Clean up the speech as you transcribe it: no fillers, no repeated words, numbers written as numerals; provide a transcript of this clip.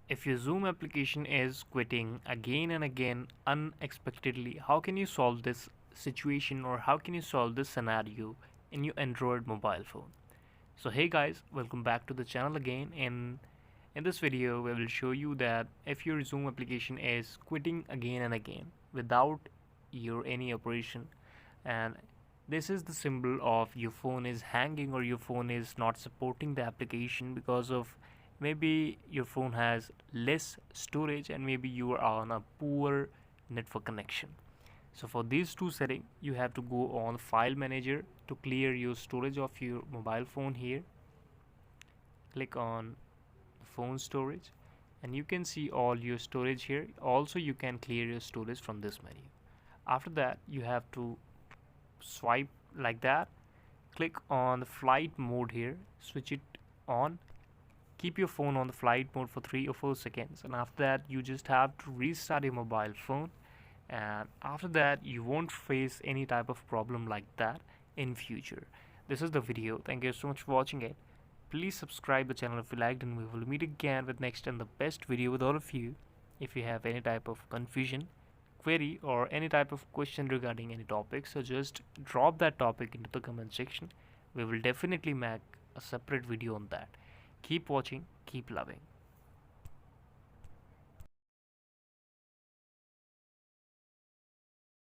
If your Zoom application is quitting again and again unexpectedly, how can you solve this situation or how can you solve this scenario in your Android mobile phone? So hey guys, welcome back to the channel again. In this video, we will show you that if your Zoom application is quitting again and again without your any operation, and this is the symbol of your phone is hanging or your phone is not supporting the application because of maybe your phone has less storage and maybe you are on a poor network connection. So for these two settings, you have to go on file manager to clear your storage of your mobile phone. Here click on phone storage and you can see all your storage here. Also you can clear your storage from this menu. After that you have to swipe like that, click on the flight mode here, switch it on, keep your phone on the flight mode for 3 or 4 seconds, and after that you just have to restart your mobile phone, and after that you won't face any type of problem like that in future. This is the video. Thank you so much for watching it. Please subscribe the channel if you liked, and we will meet again with next and the best video with all of you. If you have any type of confusion, query, or any type of question regarding any topic, so just drop that topic into the comment section. We will definitely make a separate video on that. Keep watching, keep loving.